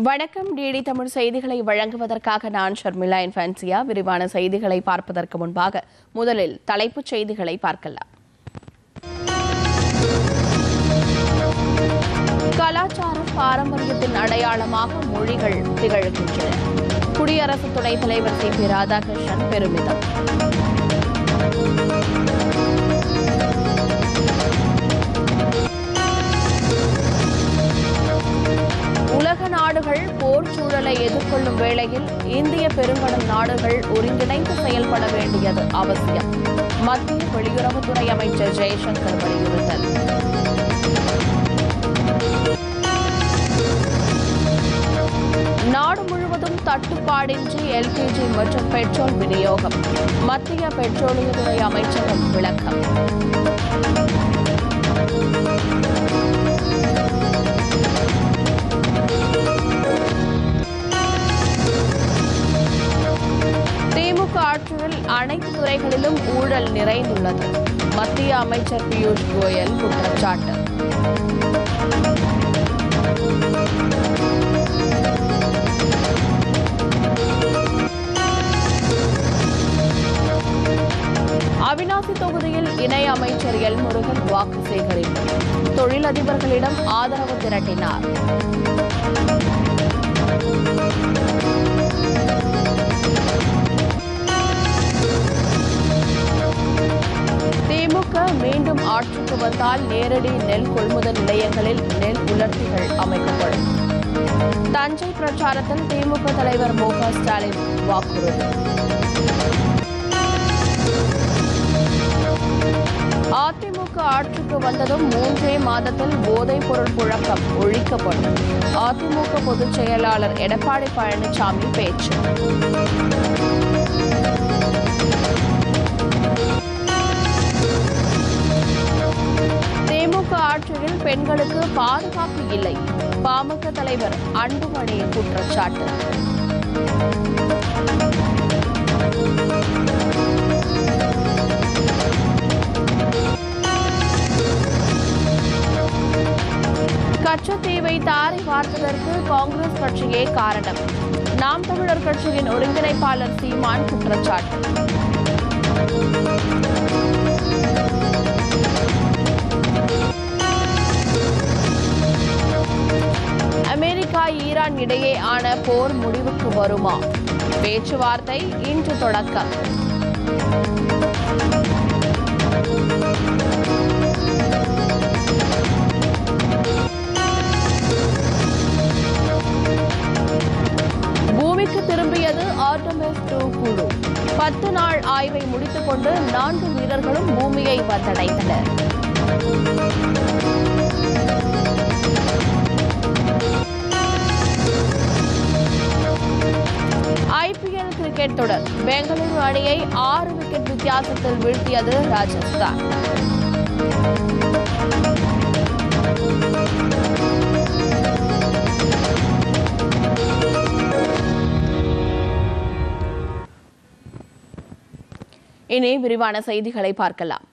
வணக்கம். டிடி தமிழ் செய்திகளை வழங்குவதற்காக நான் ஷர்மிளா இன்ஃபான்சியா. விரிவான செய்திகளை பார்ப்பதற்கு முன்பாக முதலில் தலைப்புச் செய்திகளை பார்க்கலாம். கலாச்சார பாரம்பரியத்தின் அடையாளமாக மொழிகள் திகழ்கின்றன. குடியரசு துணைத் தலைவர் சிபி ராதாகிருஷ்ணன் பெருமிதம். உலக நாடுகள் போர் சூழலை எதிர்கொள்ளும் வேளையில் இந்திய பெருங்கடல் நாடுகள் ஒருங்கிணைந்து செயல்பட வேண்டியது அவசியம். மத்திய வெளியுறவுத்துறை அமைச்சர் ஜெய்சங்கர் வலியுறுத்தல். நாடு முழுவதும் தட்டுப்பாடின்றி எல்பிஜி மற்றும் பெட்ரோல் விநியோகம். மத்திய பெட்ரோலியத்துறை அமைச்சகம் விளக்கம். திமுக ஆட்சியில் அனைத்து துறைகளிலும் ஊழல் நிறைந்துள்ளது. மத்திய அமைச்சர் பியூஷ் கோயல் குற்றச்சாட்டு. அவிநாசி தொகுதியில் இணை அமைச்சர் எல் முருகன் வாக்கு சேகரிப்பு. தொழிலதிபர்களிடம் ஆதரவு திரட்டினார். திமுக மீண்டும் ஆட்சிக்கு வந்தால் நேரடி நெல் கொள்முதல் நிலையங்களில் நெல் உலர்த்திகள் அமைக்கப்படும். தஞ்சை பிரச்சாரத்தில் திமுக தலைவர் மு க ஸ்டாலின் வாக்குறுதி. அதிமுக ஆட்சிக்கு வந்ததும் 3 மாதத்தில் போதைப் பொருள் புழக்கம் ஒழிக்கப்படும். அதிமுக பொதுச் செயலாளர் எடப்பாடி பழனிசாமி பேச்சு. திமுக ஆட்சியில் பெண்களுக்கு பாதுகாப்பு இல்லை. பாமக தலைவர் அன்புமணி குற்றச்சாட்டு. கச்சத்தீவை தாரை வார்த்ததற்கு காங்கிரஸ் கட்சியே காரணம். நாம் தமிழர் கட்சியின் ஒருங்கிணைப்பாளர் சீமான் குற்றச்சாட்டு. அமெரிக்கா ஈரான் இடையே ஆன போர் முடிவுக்கு வருமா? பேச்சுவார்த்தை இன்று தொடக்கம். பூமிக்கு திரும்பியது ஆர்டமிஸ் 2 குழு. 10 நாள் ஆய்வை முடித்துக் கொண்டு 4 வீரர்களும் பூமியை வந்தடைந்தனர். ஐபிஎல் கிரிக்கெட் தொடர். பெங்களூரு அணியை 6 விக்கெட் வித்தியாசத்தில் வீழ்த்தியது ராஜஸ்தான். இனி விரிவான செய்திகளை பார்க்கலாம்.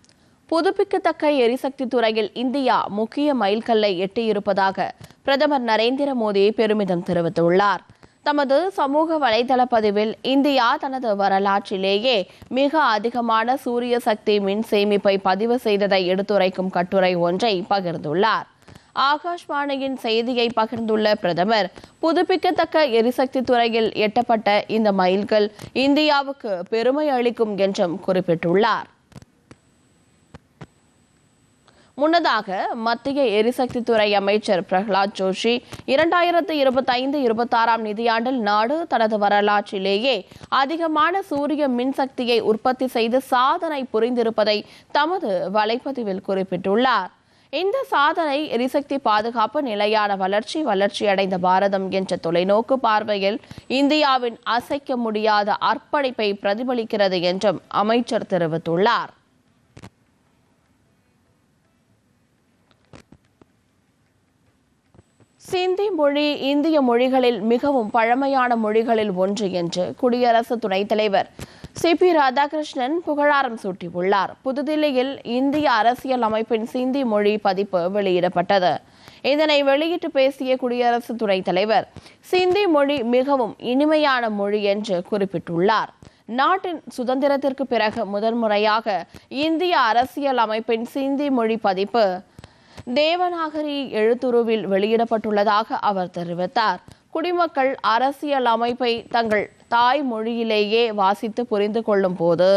புதுப்பிக்கத்தக்க எரிசக்தி துறையில் இந்தியா முக்கிய மைல்கல்லை எட்டியிருப்பதாக பிரதமர் நரேந்திர மோடி பெருமிதம் தெரிவித்துள்ளார். தமது சமூக வலைதள பதிவில் இந்தியா தனது வரலாற்றிலேயே மிக அதிகமான சூரிய சக்தி மின் சேமிப்பை பதிவு செய்ததை எடுத்துரைக்கும் கட்டுரை ஒன்றை பகிர்ந்துள்ளார். ஆகாஷ்வாணியின் செய்தியை பகிர்ந்துள்ள பிரதமர், புதுப்பிக்கத்தக்க எரிசக்தி துறையில் எட்டப்பட்ட இந்த மைல்கல் இந்தியாவுக்கு பெருமை அளிக்கும் என்றும் குறிப்பிட்டுள்ளார். முன்னதாக மத்திய எரிசக்தி துறை அமைச்சர் பிரகலாத் ஜோஷி 2025-26 நிதியாண்டில் நாடு தனது வரலாற்றிலேயே அதிகமான சூரிய மின்சக்தியை உற்பத்தி செய்து சாதனை புரிந்திருப்பதை தமது வலைப்பதிவில் குறிப்பிட்டுள்ளார். இந்த சாதனை எரிசக்தி பாதுகாப்பு, நிலையான வளர்ச்சியடைந்த பாரதம் என்ற தொலைநோக்கு பார்வையில் இந்தியாவின் அசைக்க முடியாத அர்ப்பணிப்பை பிரதிபலிக்கிறது என்றும் அமைச்சர் தெரிவித்துள்ளார். சிந்தி மொழி இந்திய மொழிகளில் மிகவும் பழமையான மொழிகளில் ஒன்று என்று குடியரசு துணைத் தலைவர் சிபி ராதாகிருஷ்ணன் புகழாரம் சூட்டியுள்ளார். புதுதில்லியில் இந்திய அரசியல் அமைப்பின் சிந்தி மொழி பதிப்பு வெளியிடப்பட்டது. இதனை வெளியிட்டு பேசிய குடியரசு துணைத் தலைவர் சிந்தி மொழி மிகவும் இனிமையான மொழி என்று குறிப்பிட்டுள்ளார். நாட்டின் சுதந்திரத்திற்கு பிறகு முதன்முறையாக இந்திய அரசியல் அமைப்பின் சிந்தி மொழி பதிப்பு தேவநாகரி எழுத்துருவில் வெளியிடப்பட்டுள்ளதாக அவர் தெரிவித்தார். குடிமக்கள் அரசியல் அமைப்பை தங்கள் தாய் மொழியிலேயே வாசித்து புரிந்து கொள்ளும் போது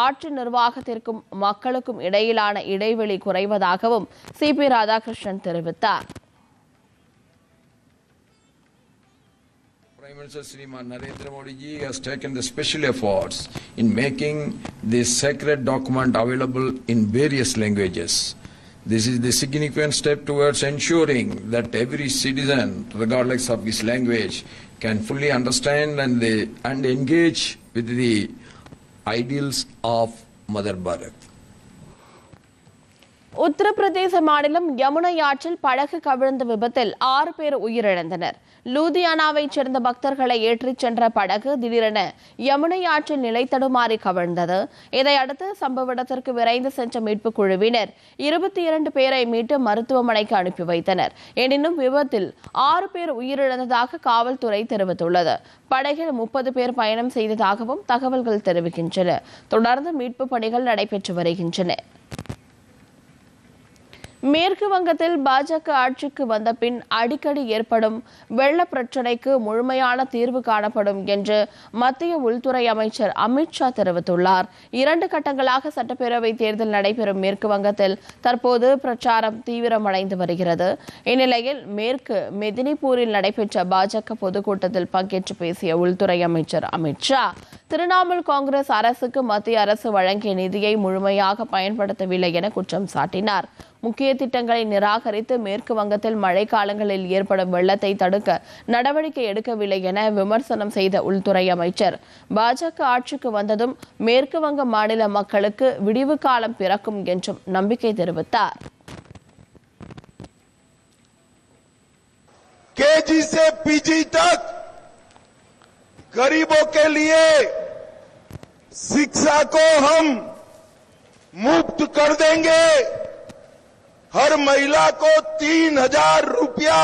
ஆட்சி நிர்வாகத்திற்கும் மக்களுக்கும் இடையிலான இடைவெளி குறைவதாகவும் சி.பி. ராதாகிருஷ்ணன் தெரிவித்தார். Prime Minister Sriman Narendra Modi ji has taken the special efforts in making this sacred document available in various languages. This is the significant step towards ensuring that every citizen, regardless of his language, can fully understand and engage with the ideals of Mother Bharat. Uttar Pradesh மாநிலம் யமுனை ஆற்றில் படகு கவிழ்ந்த விபத்தில் 6 பேர் உயிரிழந்தனர். லூதியானாவைச் சேர்ந்த பக்தர்களை ஏற்றிச் சென்ற படகு திடீரென யமுனை ஆற்றில் நிலை தடுமாறி கவிழ்ந்தது. இதையடுத்து சம்பவ இடத்திற்கு விரைந்து சென்ற மீட்புக் குழுவினர் 22 பேரை மீட்டு மருத்துவமனைக்கு அனுப்பி வைத்தனர். எனினும் விபத்தில் 6 பேர் உயிரிழந்ததாக காவல்துறை தெரிவித்துள்ளது. படகில் 30 பேர் பயணம் செய்ததாகவும் தகவல்கள் தெரிவிக்கின்றன. தொடர்ந்து மீட்புப் பணிகள் நடைபெற்று வருகின்றன. மேற்கு வங்கத்தில் பாஜக ஆட்சிக்கு வந்த பின் அடிக்கடி ஏற்படும் வெள்ள பிரச்சினைக்கு முழுமையான தீர்வு காணப்படும் என்று மத்திய உள்துறை அமைச்சர் அமித்ஷா தெரிவித்துள்ளார். 2 கட்டங்களாக சட்டப்பேரவை தேர்தல் நடைபெறும் மேற்கு வங்கத்தில் தற்போது பிரச்சாரம் தீவிரமடைந்து வருகிறது. இந்நிலையில் மேற்கு மெதினிபூரில் நடைபெற்ற பாஜக பொதுக்கூட்டத்தில் பங்கேற்று பேசிய உள்துறை அமைச்சர் அமித்ஷா திரிணாமுல் காங்கிரஸ் அரசுக்கு மத்திய அரசு வழங்கிய நிதியை முழுமையாக பயன்படுத்தவில்லை என குற்றம் சாட்டினார். முக்கிய திட்டங்களை நிராகரித்து மேற்கு வங்கத்தில் மழைக்காலங்களில் ஏற்படும் வெள்ளத்தை தடுக்க நடவடிக்கை எடுக்கவில்லை என விமர்சனம் செய்த உள்துறை அமைச்சர் பாஜக ஆட்சிக்கு வந்ததும் மேற்கு வங்க மாநில மக்களுக்கு விடிவு காலம் பிறக்கும் என்றும் நம்பிக்கை தெரிவித்தார். केजी से पीजी तक गरीबों के लिए शिक्षा को हम मुफ्त कर देंगे. हर महिला को 3,000 रुपया,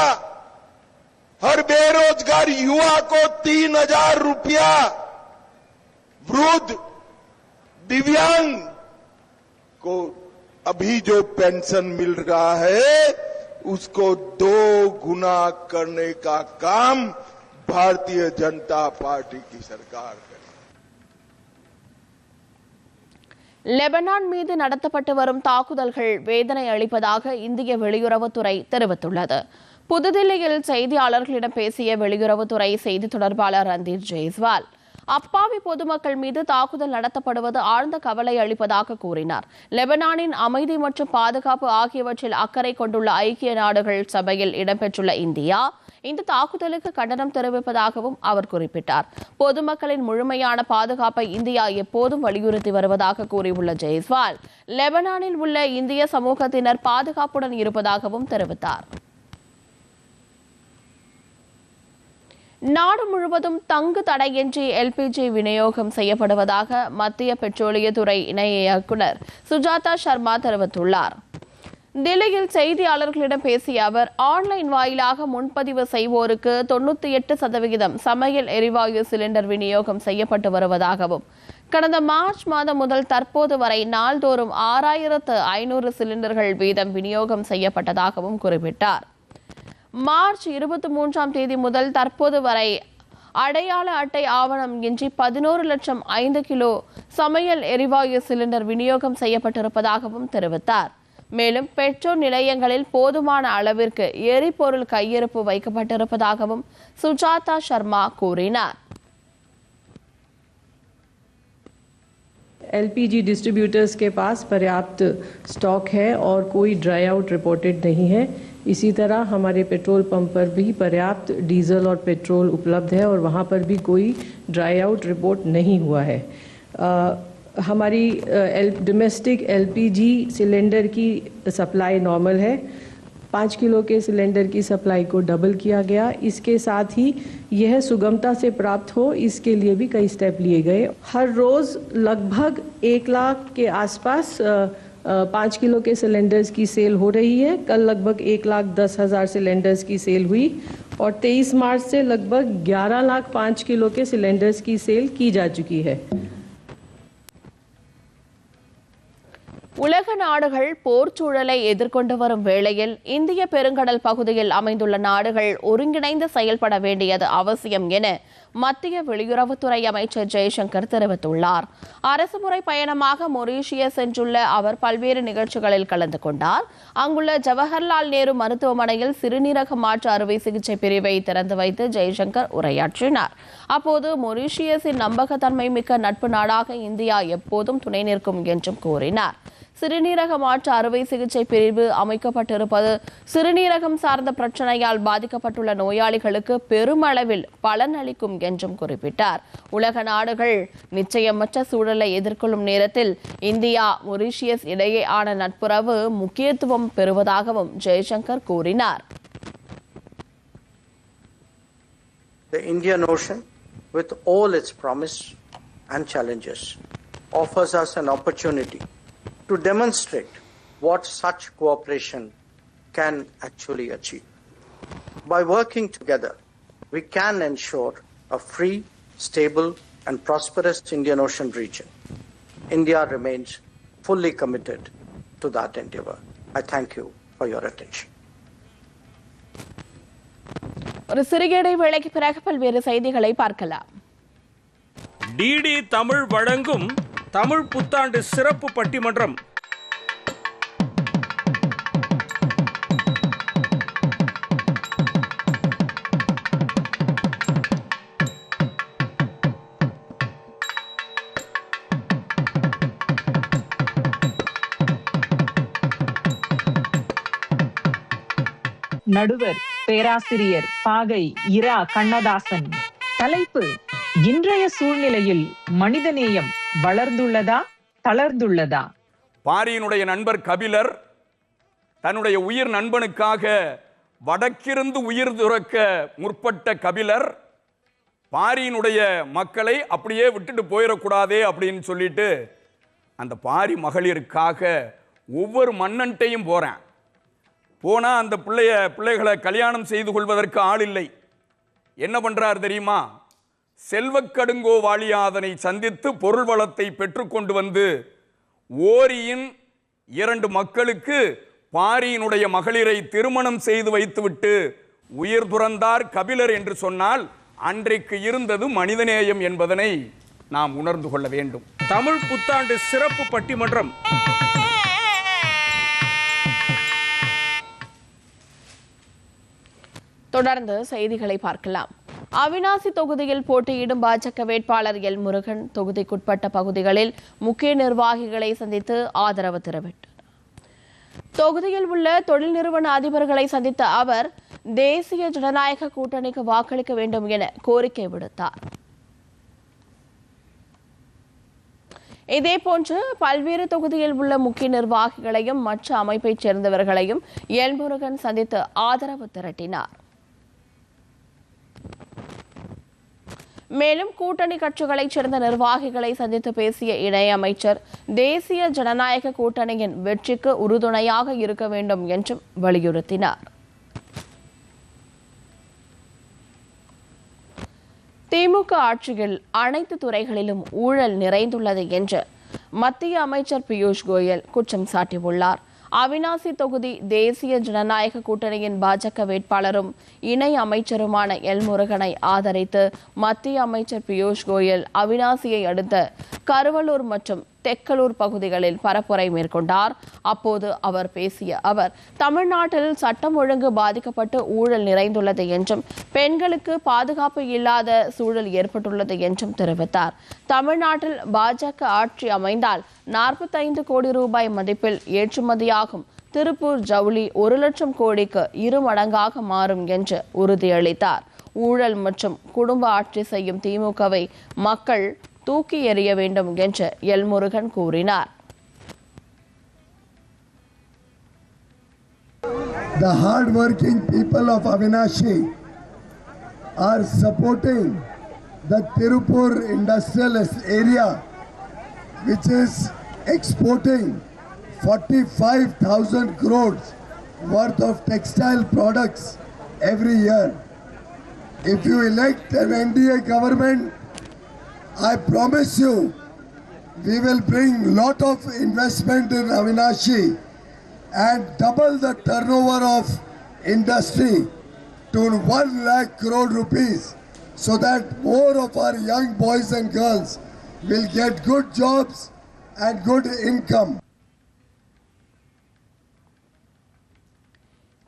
हर बेरोजगार युवा को 3,000 रुपया, वृद्ध दिव्यांग को अभी जो पेंशन मिल रहा है उसको 2 गुना करने का काम भारतीय जनता पार्टी की सरकार करे. லெபனான் மீது நடத்தப்பட்டு வரும் தாக்குதல்கள் வேதனை அளிப்பதாக இந்திய வெளியுறவுத்துறை தெரிவித்துள்ளது. புதுதில்லியில் செய்தியாளர்களிடம் பேசிய வெளியுறவுத்துறை செய்தி தொடர்பாளர் ரந்தீர் ஜெய்ஸ்வால் அப்பாவி பொதுமக்கள் மீது தாக்குதல் நடத்தப்படுவது ஆழ்ந்த கவலை அளிப்பதாக கூறினார். லெபனானின் அமைதி மற்றும் பாதுகாப்பு ஆகியவற்றில் அக்கறை கொண்டுள்ள ஐக்கிய நாடுகள் சபையில் இடம்பெற்றுள்ள இந்தியா இந்த தாக்குதலுக்கு கண்டனம் தெரிவிப்பதாகவும் அவர் குறிப்பிட்டார். பொதுமக்களின் முழுமையான பாதுகாப்பை இந்தியா எப்போதும் வலியுறுத்தி வருவதாக கூறியுள்ள ஜெய்ஸ்வால் லெபனானில் உள்ள இந்திய சமூகத்தினர் பாதுகாப்புடன் இருப்பதாகவும் தெரிவித்தார். நாடு முழுவதும் தங்கு தடையின்றி எல்பிஜி விநியோகம் செய்யப்படுவதாக மத்திய பெட்ரோலியத்துறை இணை இயக்குநர் சுஜாதா சர்மா தெரிவித்துள்ளார். தில்லியில் செய்தியாளர்களிடம் பேசிய அவர் ஆன்லைன் வாயிலாக முன்பதிவு செய்வோருக்கு 98% சமையல் எரிவாயு சிலிண்டர் விநியோகம் செய்யப்பட்டு வருவதாகவும் கடந்த மார்ச் மாதம் முதல் தற்போது வரை நாள்தோறும் 6,500 சிலிண்டர்கள் வீதம் விநியோகம் செய்யப்பட்டதாகவும் குறிப்பிட்டார். மார்ச் 23ஆம் தேதி முதல் தற்போது வரை அடையாள அட்டை ஆவணம் இன்றி 11,05,000 கிலோ சமையல் எரிவாயு சிலிண்டர் விநியோகம் செய்யப்பட்டிருப்பதாகவும் தெரிவித்தார். மேலும் பெட்ரோல் நிலையங்களில் போதுமான அளவிற்கு எரிபொருள் கையிருப்பு வைக்கப்பட்டிருப்பதாகவும் சுஜாதா சர்மா கூறினார். एलपीजी डिस्ट्रीब्यूटर्स के पास पर्याप्त स्टॉक है और कोई ड्राई आउट रिपोर्टेड नहीं है. इसी तरह हमारे पेट्रोल पंप पर भी पर्याप्त डीजल और पेट्रोल उपलब्ध है और वहाँ पर भी कोई ड्राई आउट रिपोर्ट नहीं हुआ है. हमारी डोमेस्टिक एलपीजी सिलेंडर की सप्लाई नॉर्मल है. 5 किलो के सिलेंडर की सप्लाई को डबल किया गया. इसके साथ ही यह सुगमता से प्राप्त हो इसके लिए भी कई स्टेप लिए गए. हर रोज़ लगभग 1 लाख के आसपास 5 किलो के सिलेंडर्स की सेल हो रही है। कल लगभग 1,10,000 सिलेंडर्स की सेल हुई और 23 मार्च से लगभग 11,05 किलो के सिलेंडर्स की सेल की जा चुकी है। உலக நாடுகள் போர் சூழலை எதிர்கொண்டு வரும் வேளையில் இந்திய பெருங்கடல் பகுதியில் அமைந்துள்ள நாடுகள் ஒருங்கிணைந்து செயல்பட வேண்டியது அவசியம் என மத்திய வெளியுறவுத்துறை அமைச்சர் ஜெய்சங்கர் தெரிவித்துள்ளார். அரசுமுறை பயணமாக மொரீஷியஸ் சென்றுள்ள அவர் பல்வேறு நிகழ்ச்சிகளில் கலந்து கொண்டார். அங்குள்ள ஜவஹர்லால் நேரு மருத்துவமனையில் சிறுநீரக மாற்று அறுவை சிகிச்சை பிரிவை திறந்து வைத்து ஜெய்சங்கர் உரையாற்றினார். அப்போது மொரீஷியஸின் நம்பகத்தன்மை மிக்க நட்பு நாடாக இந்தியா எப்போதும் துணை நிற்கும் என்றும் கூறினார். சிறுநீரக மாற்று அறுவை சிகிச்சை பிரிவு அமைக்கப்பட்டிருப்பது சிறுநீரகம் சார்ந்த பிரச்சனையால் பாதிக்கப்பட்டுள்ள நோயாளிகளுக்கு பெருமளவில் பலனளிக்கும் என்றும் குறிப்பிட்டார். உலக நாடுகள் நிச்சயமற்ற சூழலை எதிர்கொள்ளும் நேரத்தில் இந்தியா மொரீஷியஸ் இடையேயான நட்புறவு முக்கியத்துவம் பெறுவதாகவும் ஜெய்சங்கர் கூறினார். The Indian Ocean, with all its promise and challenges, offers us an opportunity to demonstrate what such cooperation can actually achieve. By working together, we can ensure a free, stable, and prosperous Indian Ocean region. India remains fully committed to that endeavor. I thank you for your attention. ஒரு சிறிய இடைவேளைக்கு பிறகு பல்வேறு செய்திகளை பார்க்கலாம். DD Tamil வழங்கும் தமிழ் புத்தாண்டு சிறப்பு பட்டிமன்றம். நடுவர் பேராசிரியர் பாகை இரா கண்ணதாசன். தலைப்பு: இன்றைய சூழ்நிலையில் மனிதநேயம் வளர்ந்துள்ளதா தளர்ந்துள்ளதா? பாரியினுடைய நண்பர் கபிலர் தன்னுடைய உயிர் நண்பனுக்காக வடக்கிருந்து உயிர் துறக்க முற்பட்ட கபிலர் பாரியினுடைய மக்களை அப்படியே விட்டுட்டு போயிடக்கூடாதே அப்படின்னு சொல்லிட்டு அந்த பாரி மகளிருக்காக ஒவ்வொரு மன்னன்ட்டையும் போறேன். போனா அந்த பிள்ளைகளை கல்யாணம் செய்து கொள்வதற்கு ஆள் இல்லை. என்ன பண்றார் தெரியுமா? செல்வக்கடுங்கோ வாலியாதனை சந்தித்து பொருள் வளத்தை பெற்றுக்கொண்டு வந்து ஓரியின் 2 மக்களுக்கு பாரியினுடைய மகளிரை திருமணம் செய்து வைத்துவிட்டு உயிர் துறந்தார் கபிலர் என்று சொன்னால் அன்றைக்கு இருந்தது மனிதநேயம் என்பதனை நாம் உணர்ந்து கொள்ள வேண்டும். தமிழ் புத்தாண்டு சிறப்பு பட்டிமன்றம். தொடர்ந்து செய்திகளை பார்க்கலாம். அவிநாசி தொகுதியில் போட்டியிடும் பாஜக வேட்பாளர் எல் முருகன் தொகுதிக்குட்பட்ட பகுதிகளில் முக்கிய நிர்வாகிகளை சந்தித்து ஆதரவு தெரிவித்தார். தொகுதியில் உள்ள தொழில் நிறுவன அதிபர்களை சந்தித்த அவர் தேசிய ஜனநாயக கூட்டணிக்கு வாக்களிக்க வேண்டும் என கோரிக்கை விடுத்தார். இதேபோன்று பல்வேறு தொகுதியில் உள்ள முக்கிய நிர்வாகிகளையும் மற்ற அமைப்பைச் சேர்ந்தவர்களையும் எல் முருகன் சந்தித்து ஆதரவு திரட்டினார். மேலும் கூட்டணி கட்சிகளைச் சேர்ந்த நிர்வாகிகளை சந்தித்து பேசிய இணையமைச்சர் தேசிய ஜனநாயக கூட்டணியின் வெற்றிக்கு உறுதுணையாக இருக்க வேண்டும் என்றும் வலியுறுத்தினார். திமுக ஆட்சியில் அனைத்து துறைகளிலும் ஊழல் நிறைந்துள்ளது என்று மத்திய அமைச்சர் பியூஷ் கோயல் குற்றம் சாட்டியுள்ளார். அவிநாசி தொகுதி தேசிய ஜனநாயக கூட்டணியின் பாஜக வேட்பாளரும் இணை அமைச்சருமான எல் முருகனை ஆதரித்து மத்திய அமைச்சர் பியூஷ் கோயல் அவிநாசியை அடுத்த கருவலூர் மற்றும் தெக்கலூர் பகுதிகளில் பரப்புரை மேற்கொண்டார். அப்போது அவர் பேசிய அவர் தமிழ்நாட்டில் சட்டம் ஒழுங்கு பாதிக்கப்பட்டு ஊழல் நிறைந்துள்ளது என்றும் பெண்களுக்கு பாதுகாப்பு இல்லாத சூழல் ஏற்பட்டுள்ளது என்றும் தெரிவித்தார். தமிழ்நாட்டில் பாஜக ஆட்சி அமைந்தால் 45 கோடி ரூபாய் மதிப்பில் ஏற்றுமதியாகும் திருப்பூர் ஜவுளி 1 லட்சம் கோடிக்கு 2 மடங்காக மாறும் என்று உறுதியளித்தார். ஊழல் மற்றும் குடும்ப ஆட்சி செய்யும் திமுகவை மக்கள் தூக்கி எறிய வேண்டும் என்று எல் முருகன் கூறினார். The hard-working people of Avinashi are supporting the Tirupur industrial area, which is exporting 45,000 crores worth of textile products every year. If you elect an NDA government, I promise you, we will bring lot of investment in Avinashi and double the turnover of industry to 1 lakh crore rupees, so that more of our young boys and girls will get good jobs and good income.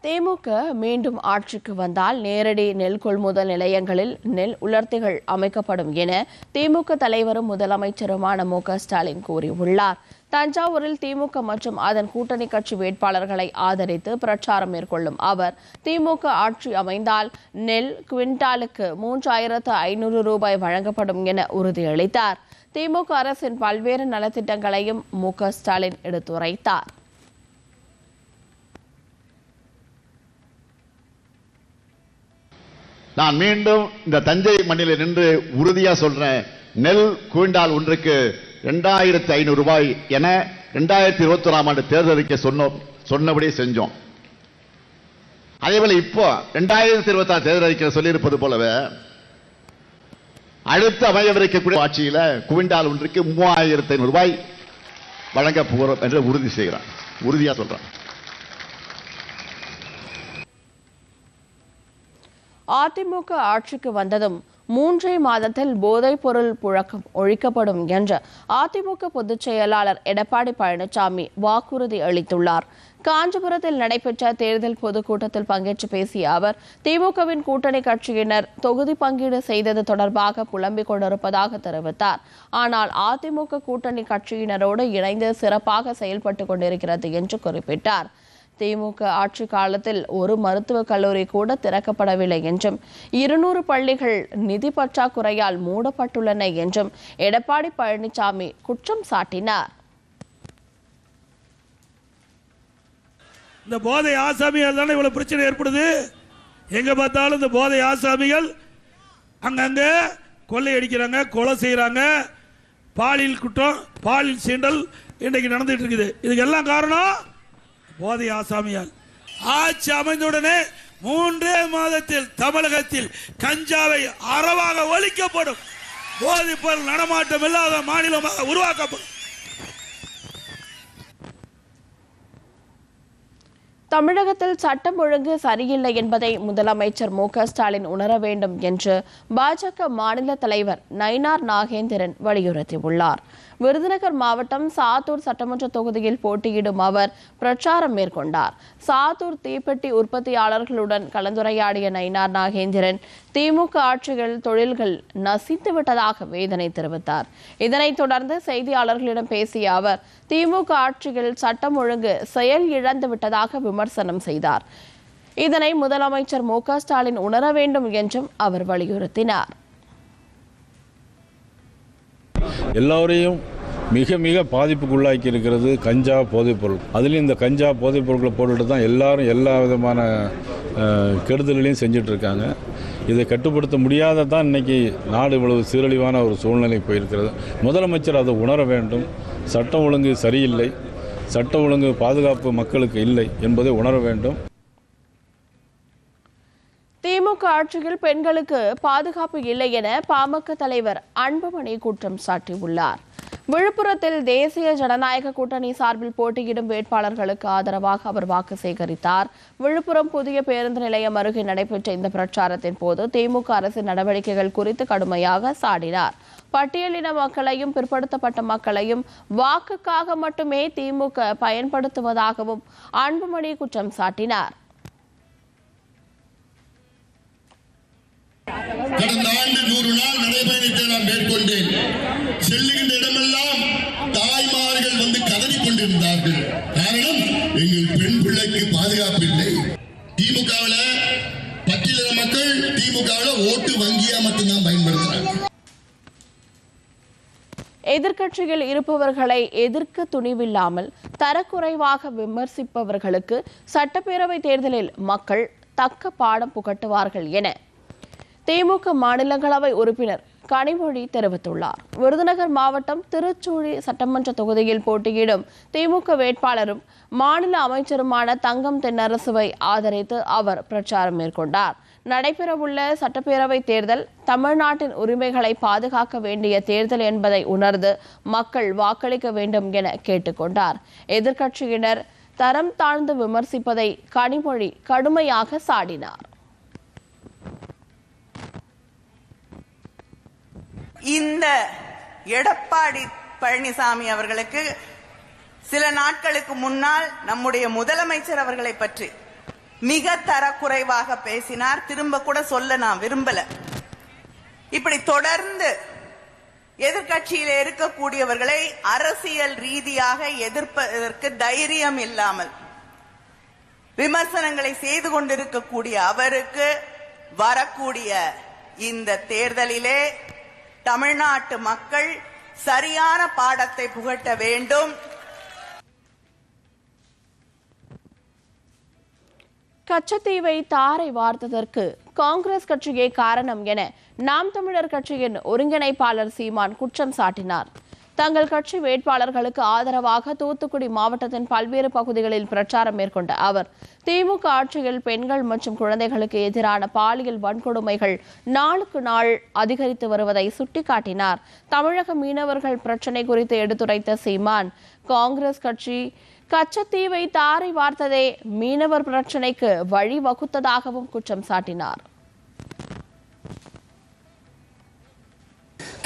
திமுக மீண்டும் ஆட்சிக்கு வந்தால் நேரடி நெல் கொள்முதல் நிலையங்களில் நெல் உலர்த்திகள் அமைக்கப்படும் என திமுக தலைவரும் முதலமைச்சருமான மு.க. ஸ்டாலின் கூறியுள்ளார். தஞ்சாவூரில் திமுக மற்றும் அதன் கூட்டணி கட்சி வேட்பாளர்களை ஆதரித்து பிரச்சாரம் மேற்கொள்ளும் அவர், திமுக ஆட்சி அமைந்தால் நெல் குவிண்டாலுக்கு 3,500 ரூபாய் வழங்கப்படும் என உறுதியளித்தார். திமுக அரசின் பல்வேறு நலத்திட்டங்களையும் மு.க. ஸ்டாலின் எடுத்துரைத்தார். நான் மீண்டும் இந்த தஞ்சை மண்ணில் நின்று உறுதியா சொல்றேன், நெல் குவிண்டால் ஒன்றுக்கு 2,500 ரூபாய் என 2021ஆம் ஆண்டு தேர்தல் அறிக்கை சொன்னபடி செஞ்சோம். அதேபோல இப்போ 2026 தேர்தல் அறிக்கை சொல்லியிருப்பது போலவே அடுத்து அமையவிருக்கக்கூடிய ஆட்சியில குவிண்டால் ஒன்றுக்கு 3,500 ரூபாய் வழங்க போகிறோம் என்று உறுதியா சொல்றேன். அதிமுக ஆட்சிக்கு வந்ததும் 3 மாதத்தில் போதைப் பொருள் புழக்கம் ஒழிக்கப்படும் என்று அதிமுக பொதுச் செயலாளர் எடப்பாடி பழனிசாமி வாக்குறுதி அளித்துள்ளார். காஞ்சிபுரத்தில் நடைபெற்ற தேர்தல் பொதுக்கூட்டத்தில் பங்கேற்று பேசிய அவர், திமுகவின் கூட்டணி கட்சியினர் தொகுதி பங்கீடு செய்தது தொடர்பாக புலம்பிக் கொண்டிருப்பதாக தெரிவித்தார். ஆனால் அதிமுக கூட்டணி கட்சியினரோடு இணைந்து சிறப்பாக செயல்பட்டுக் கொண்டிருக்கிறது என்று குறிப்பிட்டார். திமுக ஆட்சி காலத்தில் ஒரு மருத்துவக் கல்லூரி கூட திறக்கப்படவில்லை என்றும் 200 பள்ளிகள் நிதி பற்றாக்குறையால் மூடப்பட்டுள்ளன என்றும் எடப்பாடி பழனிசாமி குற்றம் சாட்டினார். இந்த போதை ஆசாமியால் தானே இவ்வளவு பிரச்சனை ஏற்படுது. எங்க பார்த்தாலும் இந்த போதை ஆசாமிகள் அங்கங்க கொள்ளையடிக்கிறாங்க, கொலை செய்யறாங்க, பாலியல் குற்றம், பாலியல் சீண்டல் இன்னைக்கு நடந்துட்டு இருக்குது. இதுக்கெல்லாம் காரணம் போதை ஆசாமியால். ஆட்சி அமைந்தவுடனே 3 மாதத்தில் தமிழகத்தில் கஞ்சாவை அறவாக ஒழிக்கப்படும், போதைப் பொருள் நடமாட்டம் இல்லாத மாநிலமாக உருவாக்கப்படும். தமிழகத்தில் சட்டம் ஒழுங்கு சரியில்லை என்பதை முதலமைச்சர் மு.க. ஸ்டாலின் உணர வேண்டும் என்று பாஜக மாநில தலைவர் நயினார் நாகேந்திரன் வலியுறுத்தியுள்ளார். விருதுநகர் மாவட்டம் சாத்தூர் சட்டமன்ற தொகுதியில் போட்டியிடும் அவர் பிரச்சாரம் மேற்கொண்டார். சாத்தூர் தீப்பெட்டி உற்பத்தியாளர்களுடன் கலந்துரையாடிய நயினார் நாகேந்திரன் திமுக ஆட்சியில் தொழில்கள் நசித்து விட்டதாக வேதனை தெரிவித்தார். இதனைத் தொடர்ந்து செய்தியாளர்களிடம் பேசிய அவர், திமுக ஆட்சியில் சட்டம் ஒழுங்கு செயல் இழந்து விட்டதாக விமர்சனம் செய்தார். இதனை முதலமைச்சர் மு.க. ஸ்டாலின் உணர வேண்டும் என்றும் அவர் வலியுறுத்தினார். எல்லோரையும் மிக மிக பாதிப்புக்குள்ளாக்கி இருக்கிறது கஞ்சா போதைப் பொருள். அதுலேயும் இந்த கஞ்சா போதைப் பொருட்களை போட்டுட்டு தான் எல்லாரும் எல்லா விதமான கெடுதல்களையும் செஞ்சுட்டு இருக்காங்க. இதை கட்டுப்படுத்த முடியாத தான் இன்னைக்கு நாடு இவ்வளவு சீரழிவான ஒரு சூழ்நிலை போயிருக்கிறது. முதலமைச்சர் அதை உணர வேண்டும். சட்டம் ஒழுங்கு சரியில்லை, சட்ட ஒழுங்கு பாதுகாப்பு மக்களுக்கு இல்லை என்பதை உணர வேண்டும். திமுக ஆட்சியில் பெண்களுக்கு பாதுகாப்பு இல்லை என பாமக தலைவர் அன்புமணி குற்றம் சாட்டியுள்ளார். விழுப்புரத்தில் தேசிய ஜனநாயக கூட்டணி சார்பில் போட்டியிடும் வேட்பாளர்களுக்கு ஆதரவாக அவர் வாக்கு சேகரித்தார். விழுப்புரம் புதிய பேருந்து நிலையம் அருகே நடைபெற்ற இந்த பிரச்சாரத்தின் போது திமுக அரசின் நடவடிக்கைகள் குறித்து கடுமையாக சாடினார். பட்டியலின மக்களையும் பிற்படுத்தப்பட்ட மக்களையும் வாக்குக்காக மட்டுமே திமுக பயன்படுத்துவதாகவும் அன்புமணி குற்றம் சாட்டினார். கடந்த ஆண்டு 100 நாள் நடைபயணத்தை நான் மேற்கொண்டேன். செல்லுகின்ற இடமெல்லாம் தாய்மார்கள் வந்து கதறி கொண்டிருந்தார்கள். காரணம், எங்கள் பெண் பிள்ளைக்கு பாதுகாப்பு இல்லை. திமுகவில் பட்டியலின மக்கள் திமுகவில் ஓட்டு வங்கியா மட்டும்தான் பயன்படுத்துறாங்க. எதிர்க்கட்சியில் இருப்பவர்களை எதிர்க்க துணிவில்லாமல் தரக்குறைவாக விமர்சிப்பவர்களுக்கு சட்டப்பேரவை தேர்தலில் மக்கள் தக்க பாடம் புகட்டுவார்கள் என திமுக மாநிலங்களவை உறுப்பினர் கனிமொழி தெரிவித்துள்ளார். விருதுநகர் மாவட்டம் திருச்சூழி சட்டமன்ற தொகுதியில் போட்டியிடும் திமுக வேட்பாளரும் மாநில அமைச்சருமான தங்கம் தென்னரசுவை ஆதரித்து அவர் பிரச்சாரம் மேற்கொண்டார். நடைபெறவுள்ள சட்டப்பேரவை தேர்தல் தமிழ்நாட்டின் உரிமைகளை பாதுகாக்க வேண்டிய தேர்தல் என்பதை உணர்ந்து மக்கள் வாக்களிக்க வேண்டும் என கேட்டுக்கொண்டார். எதிர்க்கட்சியினர் தரம் தாழ்ந்து விமர்சிப்பதை கனிமொழி கடுமையாக சாடினார். இந்த எடப்பாடி பழனிசாமி அவர்களுக்கு சில நாட்களுக்கு முன்னால் நம்முடைய முதலமைச்சர் அவர்களை பற்றி மிக தரக்குறைவாக பேசினார். திரும்ப கூட சொல்ல நான் விரும்பல. இப்படி தொடர்ந்து எதிர்க்கட்சியில் இருக்கக்கூடியவர்களை அரசியல் ரீதியாக எதிர்ப்பதற்கு தைரியம் இல்லாமல் விமர்சனங்களை செய்து கொண்டிருக்கக்கூடிய அவருக்கு வரக்கூடிய இந்த தேர்தலிலே தமிழ்நாட்டு மக்கள் சரியான பாடத்தை புகட்ட வேண்டும். கச்சத்தீவை தாரை வார்த்ததற்கு காங்கிரஸ் கட்சியே காரணம் என நாம் தமிழர் கட்சியின் ஒருங்கிணைப்பாளர் சீமான் குற்றம் சாட்டினார். தங்கள் கட்சி வேட்பாளர்களுக்கு ஆதரவாக தூத்துக்குடி மாவட்டத்தின் பல்வேறு பகுதிகளில் பிரச்சாரம் மேற்கொண்ட அவர் திமுக ஆட்சியில் பெண்கள் மற்றும் குழந்தைகளுக்கு எதிரான பாலியல் வன்கொடுமைகள் நாளுக்கு நாள் அதிகரித்து வருவதை சுட்டிக்காட்டினார். தமிழக மீனவர்கள் பிரச்சினை குறித்து எடுத்துரைத்த சீமான் காங்கிரஸ் கட்சி கச்சத்தீவை தாரை வார்த்ததே மீனவர் பிரச்சினைக்கு வழிவகுத்ததாகவும் குற்றம் சாட்டினார்.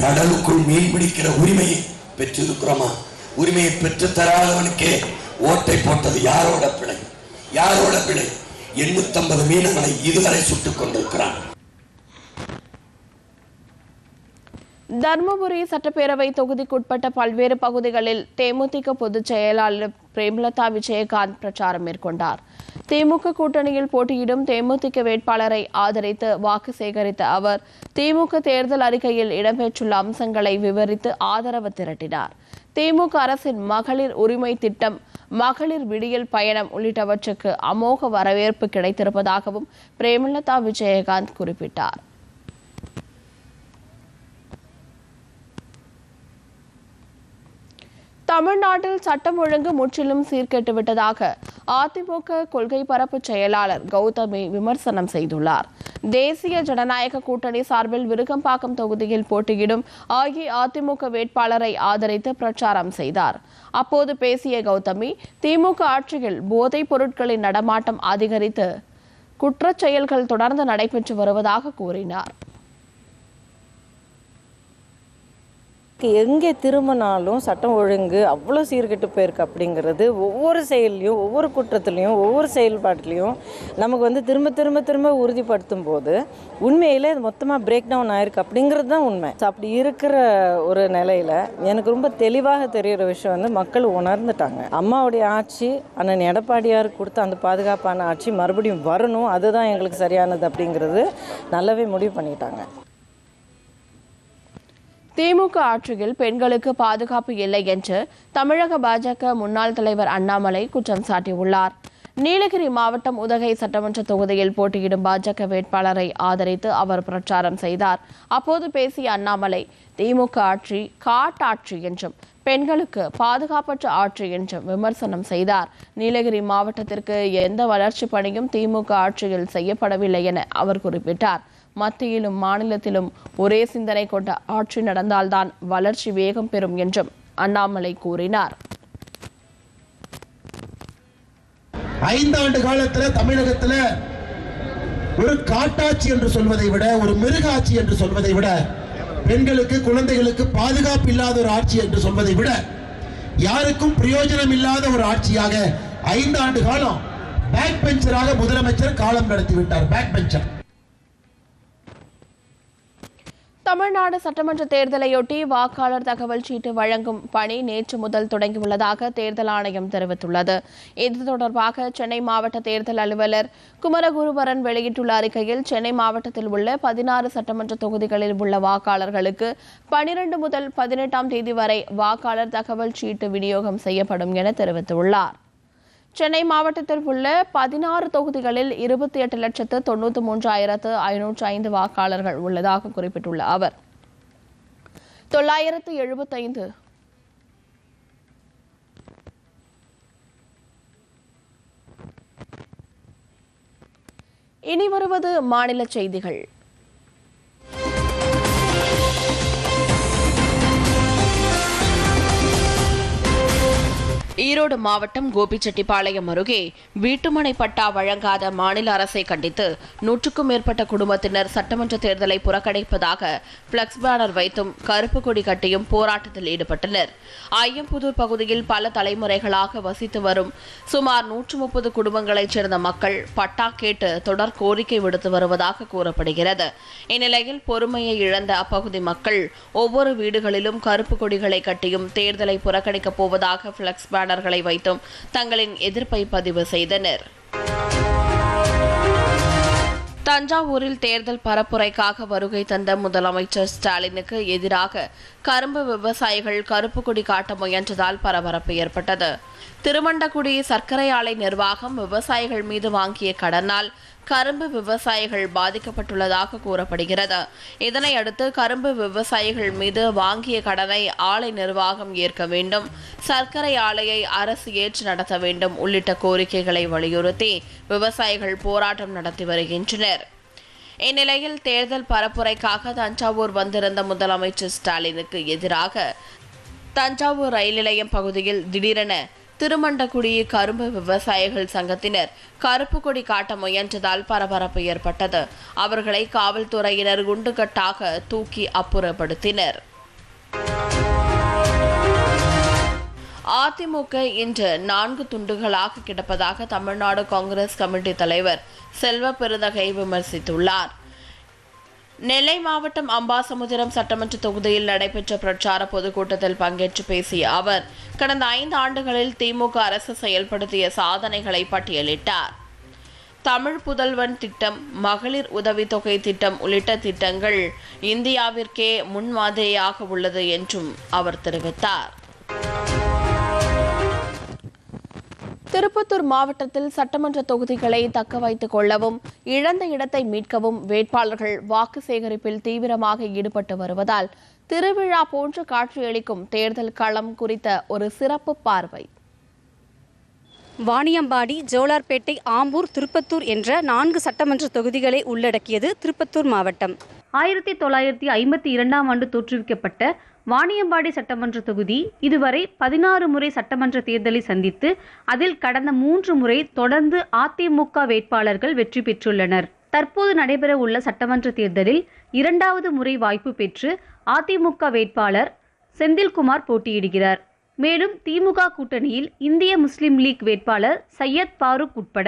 கடலுக்குள் மீன் பிடிக்கிற உரிமையை பெற்றிருக்கிறோமா? உரிமையை பெற்று தராதவனுக்கே ஓட்டை போட்டது யாரோட பிழை? யாரோட பிழை? 850 மீனவனை இதுவரை சுட்டுக் கொண்டிருக்கிறான். தர்மபுரி சட்டப்பேரவை தொகுதிக்குட்பட்ட பல்வேறு பகுதிகளில் தேமுதிக பொதுச் செயலாளர் பிரேமலதா விஜயகாந்த் பிரச்சாரம் மேற்கொண்டார். திமுக கூட்டணியில் போட்டியிடும் தேமுதிக வேட்பாளரை ஆதரித்து வாக்கு சேகரித்த அவர் திமுக தேர்தல் அறிக்கையில் இடம்பெற்றுள்ள அம்சங்களை விவரித்து ஆதரவு திரட்டினார். திமுக அரசின் மகளிர் உரிமை திட்டம், மகளிர் விடியல் பயணம் உள்ளிட்டவற்றுக்கு அமோக வரவேற்பு கிடைத்திருப்பதாகவும் பிரேமலதா விஜயகாந்த் குறிப்பிட்டார். தமிழ்நாட்டில் சட்டம் ஒழுங்கு முற்றிலும் சீர்கெட்டுவிட்டதாக அதிமுக கொள்கை பரப்பு செயலாளர் கௌதமி விமர்சனம் செய்துள்ளார். தேசிய ஜனநாயக கூட்டணி சார்பில் விருகம்பாக்கம் தொகுதியில் போட்டியிடும் அஇஅதிமுக வேட்பாளரை ஆதரித்து பிரச்சாரம் செய்தார். அப்போது பேசிய கௌதமி, திமுக ஆட்சியில் போதைப் பொருட்களின் நடமாட்டம் அதிகரித்து குற்றச் செயல்கள் தொடர்ந்து நடைபெற்று வருவதாக கூறினார். எங்கே திரும்பினாலும் சட்டம் ஒழுங்கு அவ்வளோ சீர்கெட்டு போயிருக்கு அப்படிங்கிறது ஒவ்வொரு செயல்லையும், ஒவ்வொரு குற்றத்துலையும், ஒவ்வொரு செயல்பாட்டிலையும் நமக்கு திரும்ப திரும்ப திரும்ப உறுதிப்படுத்தும் போது உண்மையிலே அது மொத்தமாக பிரேக் டவுன் ஆயிருக்கு அப்படிங்கிறது தான் உண்மை. அப்படி இருக்கிற ஒரு நிலையில் எனக்கு ரொம்ப தெளிவாக தெரிகிற விஷயம் மக்கள் உணர்ந்துட்டாங்க. அம்மாவுடைய ஆட்சி அண்ணன் எடப்பாடியார் கொடுத்த அந்த பாதுகாப்பான ஆட்சி மறுபடியும் வரணும், அதுதான் எங்களுக்கு சரியானது அப்படிங்கிறது நல்லாவே முடிவு பண்ணிட்டாங்க. திமுக ஆட்சியில் பெண்களுக்கு பாதுகாப்பு இல்லை என்று தமிழக பாஜக முன்னாள் தலைவர் அண்ணாமலை குற்றம் சாட்டியுள்ளார். நீலகிரி மாவட்டம் உதகை சட்டமன்ற தொகுதியில் போட்டியிடும் பாஜக வேட்பாளரை ஆதரித்து அவர் பிரச்சாரம் செய்தார். அப்போது பேசிய அண்ணாமலை, திமுக ஆட்சி காட்டாட்சி என்றும் பெண்களுக்கு பாதுகாப்பற்ற ஆட்சி என்றும் விமர்சனம் செய்தார். நீலகிரி மாவட்டத்திற்கு எந்த வளர்ச்சி பணியும் திமுக ஆட்சியில் செய்யப்படவில்லை என அவர் குறிப்பிட்டார். மத்தியிலும் மாநிலத்திலும் ஒரே சிந்தனை கொண்ட ஆட்சி நடந்தால்தான் வளர்ச்சி வேகம் பெறும் என்றும் அண்ணாமலை கூறினார். 5 ஆண்டு காலத்தில் தமிழகத்தில் ஒரு காட்டாட்சி என்று சொல்வதை விட, ஒரு மிருகாட்சி என்று சொல்வதை விட, பெண்களுக்கு குழந்தைகளுக்கு பாதுகாப்பு இல்லாத ஒரு ஆட்சி என்று சொல்வதை விட, யாருக்கும் பிரயோஜனம் இல்லாத ஒரு ஆட்சியாக 5 ஆண்டு காலம் பேக் பெஞ்சராக முதலமைச்சர் காலம் நடத்திவிட்டார். Back bencher. தமிழ்நாடு சட்டமன்ற தேர்தலையொட்டி வாக்காளர் தகவல் சீட்டு வழங்கும் பணி நேற்று முதல் தொடங்கியுள்ளதாக தேர்தல் ஆணையம் தெரிவித்துள்ளது. இது தொடர்பாக சென்னை மாவட்ட தேர்தல் அலுவலர் குமரகுருபரன் வெளியிட்டுள்ள அறிக்கையில், சென்னை மாவட்டத்தில் உள்ள 16 சட்டமன்ற தொகுதிகளில் உள்ள வாக்காளர்களுக்கு 12 முதல் 18ஆம் தேதி வரை வாக்காளர் தகவல் சீட்டு விநியோகம் செய்யப்படும் என தெரிவித்துள்ளார். சென்னை மாவட்டத்தில் உள்ள 16 தொகுதிகளில் 28,93,505 வாக்காளர்கள் உள்ளதாக குறிப்பிட்டுள்ள அவர், 975. இனி வருவது மாநில செய்திகள். ஈரோடு மாவட்டம் கோபிச்செட்டிப்பாளையம் அருகே வீட்டுமனை பட்டா வழங்காத மாநில அரசை கண்டித்து 100க்கும் மேற்பட்ட குடும்பத்தினர் சட்டமன்ற தேர்தலை புறக்கணிப்பதாக பிளக்ஸ் பேனர் வைத்தும் கருப்பு கொடி கட்டியும் போராட்டத்தில் ஈடுபட்டனர். ஐயம்புதூர் பகுதியில் பல தலைமுறைகளாக வசித்து வரும் சுமார் 130 குடும்பங்களைச் சேர்ந்த மக்கள் பட்டா கேட்டு தொடர் கோரிக்கை விடுத்து வருவதாக கூறப்படுகிறது. இந்நிலையில் பொறுமையை இழந்த அப்பகுதி மக்கள் ஒவ்வொரு வீடுகளிலும் கருப்பு கொடிகளை கட்டியும் தேர்தலை புறக்கணிக்கப் போவதாக பிளக்ஸ் பேனர்களை வைத்தும் தங்களின் எதிர்ப்பை பதிவு செய்தனர். தஞ்சாவூரில் தேர்தல் பரப்புரைக்காக வருகை தந்த முதலமைச்சர் ஸ்டாலினுக்கு எதிராக கரும்பு விவசாயிகள் கருப்பு கொடி காட்ட முயன்றதால் பரபரப்பு ஏற்பட்டது. திருமண்டக்குடி சர்க்கரை ஆலை நிர்வாகம் விவசாயிகள் மீது வாங்கிய கடனால் கரும்பு விவசாயிகள் பாதிக்கப்பட்டுள்ளதாக கூறப்படுகிறது. இதனையடுத்து கரும்பு விவசாயிகள் மீது வாங்கிய கடனை ஆலை நிர்வாகம் ஏற்க வேண்டும், சர்க்கரை ஆலையை அரசு ஏற்று நடத்த வேண்டும் உள்ளிட்ட கோரிக்கைகளை வலியுறுத்தி விவசாயிகள் போராட்டம் நடத்தி வருகின்றனர். இந்நிலையில் தேர்தல் பரப்புரைக்காக தஞ்சாவூர் வந்திருந்த முதலமைச்சர் ஸ்டாலினுக்கு எதிராக தஞ்சாவூர் ரயில் நிலையம் பகுதியில் திடீரென திருமண்டக்குடி கரும்பு விவசாயிகள் சங்கத்தினர் கருப்பு கொடி காட்ட முயன்றதால் பரபரப்பு ஏற்பட்டது. அவர்களை காவல்துறையினர் குண்டுகட்டாக தூக்கி அப்புறப்படுத்தினர். அதிமுக இன்று 4 துண்டுகளாக கிடப்பதாக தமிழ்நாடு காங்கிரஸ் கமிட்டி தலைவர் செல்வ பெருந்தகை விமர்சித்துள்ளார். நெல்லை மாவட்டம் அம்பாசமுத்திரம் சட்டமன்ற தொகுதியில் நடைபெற்ற பிரச்சார பொதுக்கூட்டத்தில் பங்கேற்று பேசிய அவர் கடந்த 5 ஆண்டுகளில் திமுக அரசு செயல்படுத்திய சாதனைகளை பட்டியலிட்டார். தமிழ் புதல்வன் திட்டம், மகளிர் உதவித்தொகை திட்டம் உள்ளிட்ட திட்டங்கள் இந்தியாவிற்கே முன்மாதிரியாக உள்ளது என்றும் அவர் தெரிவித்தார். திருப்பத்தூர் மாவட்டத்தில் சட்டமன்ற தொகுதிகளை தக்க வைத்துக் கொள்ளவும் இழந்த இடத்தை மீட்கவும் வேட்பாளர்கள் வாக்கு சேகரிப்பில் தீவிரமாக ஈடுபட்டு வருவதால் திருவிழா போன்று காட்சியளிக்கும் தேர்தல் களம் குறித்த ஒரு சிறப்பு பார்வை. வாணியம்பாடி, ஜோலார்பேட்டை, ஆம்பூர், திருப்பத்தூர் என்ற 4 சட்டமன்ற தொகுதிகளை உள்ளடக்கியது திருப்பத்தூர் மாவட்டம். 1952ஆம் ஆண்டு தோற்றுவிக்கப்பட்ட வாணியம்பாடி சட்டமன்ற தொகுதி இதுவரை 16 முறை சட்டமன்ற தேர்தலை சந்தித்து அதில் கடந்த 3 முறை தொடர்ந்து அதிமுக வேட்பாளர்கள் வெற்றி பெற்றுள்ளனர். தற்போது நடைபெற உள்ள சட்டமன்ற தேர்தலில் 2வது முறை வாய்ப்பு பெற்று அதிமுக வேட்பாளர் செந்தில்குமார் போட்டியிடுகிறார். மேலும் திமுக கூட்டணியில் இந்திய முஸ்லிம் லீக் வேட்பாளர் சையத் பாரூக் உட்பட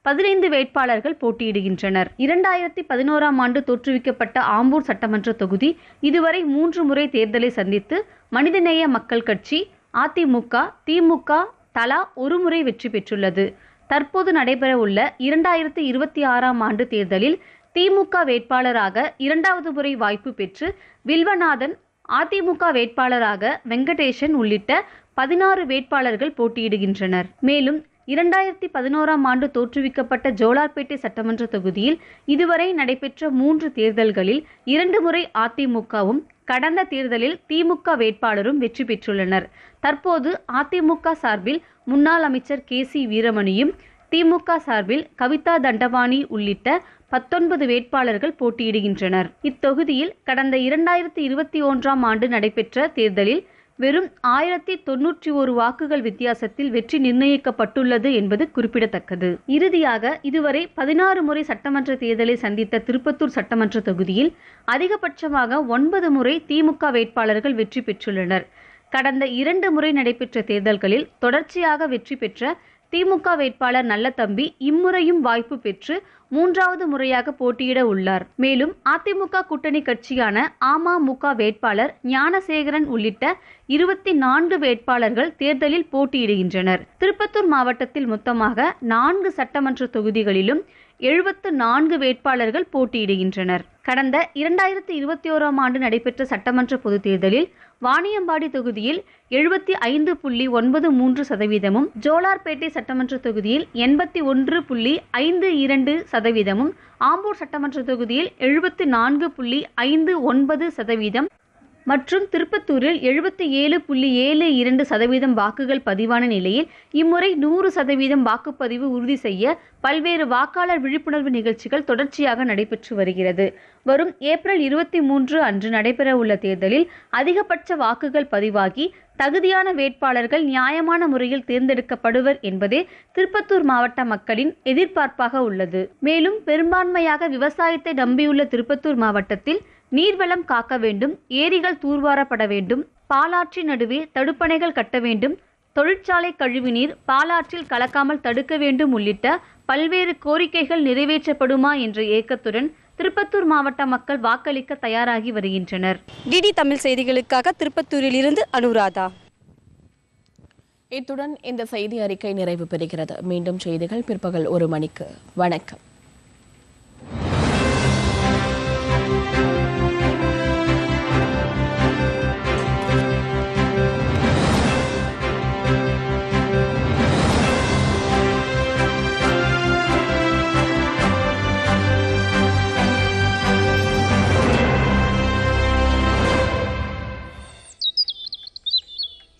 15 வேட்பாளர்கள் போட்டியிடுகின்றனர். 2011ஆம் ஆண்டு தோற்றுவிக்கப்பட்ட ஆம்பூர் சட்டமன்ற தொகுதி இதுவரை 3 முறை தேர்தலை சந்தித்து மனிதநேய மக்கள் கட்சி, அதிமுக, திமுக தலா 1 முறை வெற்றி பெற்றுள்ளது. தற்போது நடைபெற உள்ள 2026ஆம் ஆண்டு தேர்தலில் திமுக வேட்பாளராக 2வது முறை வாய்ப்பு பெற்று வில்வநாதன், அதிமுக வேட்பாளராக வெங்கடேசன் உள்ளிட்ட 16 வேட்பாளர்கள் போட்டியிடுகின்றனர். மேலும் 2011ஆம் ஆண்டு தோற்றுவிக்கப்பட்ட ஜோலார்பேட்டை சட்டமன்ற தொகுதியில் இதுவரை நடைபெற்ற 3 தேர்தல்களில் 2 முறை அதிமுகவும் கடந்த தேர்தலில் திமுக வேட்பாளரும் வெற்றி பெற்றுள்ளனர். தற்போது அதிமுக சார்பில் முன்னாள் அமைச்சர் KC வீரமணியும், திமுக சார்பில் கவிதா தண்டபாணி உள்ளிட்ட 19 வேட்பாளர்கள் போட்டியிடுகின்றனர். இத்தொகுதியில் கடந்த 2021ஆம் ஆண்டு நடைபெற்ற தேர்தலில் வெறும் 1091 வாக்குகள் வித்தியாசத்தில் வெற்றி நிர்ணயிக்கப்பட்டுள்ளது என்பது குறிப்பிடத்தக்கது. இறுதியாக இதுவரை 16 முறை சட்டமன்ற தேர்தலை சந்தித்த திருப்பத்தூர் சட்டமன்ற தொகுதியில் அதிகபட்சமாக 9 முறை திமுக வேட்பாளர்கள் வெற்றி பெற்றுள்ளனர். கடந்த 2 முறை நடைபெற்ற தேர்தல்களில் தொடர்ச்சியாக வெற்றி பெற்ற திமுக வேட்பாளர் நல்லதம்பி இம்முறையும் வாய்ப்பு பெற்று 3வது முறையாக போட்டியிட உள்ளார். மேலும் அதிமுக கூட்டணி கட்சியான அமமுக வேட்பாளர் ஞானசேகரன் உள்ளிட்ட 24 வேட்பாளர்கள் தேர்தலில் போட்டியிடுகின்றனர். திருப்பத்தூர் மாவட்டத்தில் மொத்தமாக 4 சட்டமன்ற தொகுதிகளிலும் 74 வேட்பாளர்கள் போட்டியிடுகின்றனர். கடந்த 2021ஆம் ஆண்டு நடைபெற்ற சட்டமன்ற பொதுத் தேர்தலில் வாணியம்பாடி தொகுதியில் 75.93%, ஜோலார்பேட்டை சட்டமன்ற தொகுதியில் 81.52%, ஆம்பூர் சட்டமன்ற தொகுதியில் 74.59%, மற்றும் திருப்பத்தூரில் 77.72% வாக்குகள் பதிவான நிலையில் இம்முறை 100% வாக்குப்பதிவு உறுதி செய்ய பல்வேறு வாக்காளர் விழிப்புணர்வு நிகழ்ச்சிகள் தொடர்ச்சியாக நடைபெற்று வருகிறது. வரும் ஏப்ரல் 23 அன்று நடைபெறவுள்ள தேர்தலில் அதிகபட்ச வாக்குகள் பதிவாகி தகுதியான வேட்பாளர்கள் நியாயமான முறையில் தேர்ந்தெடுக்கப்படுவர் என்பதே திருப்பத்தூர் மாவட்ட மக்களின் எதிர்பார்ப்பாக உள்ளது. மேலும் பெரும்பான்மையாக விவசாயத்தை நம்பியுள்ள திருப்பத்தூர் மாவட்டத்தில் நீர்வளம் காக்க வேண்டும், ஏரிகள் தூர்வாரப்பட வேண்டும், பாலாற்றின் நடுவே தடுப்பணைகள் கட்ட வேண்டும், தொழிற்சாலை கழிவுநீர் பாலாற்றில் கலக்காமல் தடுக்க வேண்டும் உள்ளிட்ட பல்வேறு கோரிக்கைகள் நிறைவேற்றப்படுமா என்ற ஏக்கத்துடன் திருப்பத்தூர் மாவட்ட மக்கள் வாக்களிக்க தயாராகி வருகின்றனர். டிடி தமிழ் செய்திகளுக்காக திருப்பத்தூரில் இருந்து அனுராதா. இத்துடன் இந்த செய்தி அறிக்கை நிறைவு பெறுகிறது. மீண்டும் செய்திகள் பிற்பகல் 1 மணிக்கு. வணக்கம்.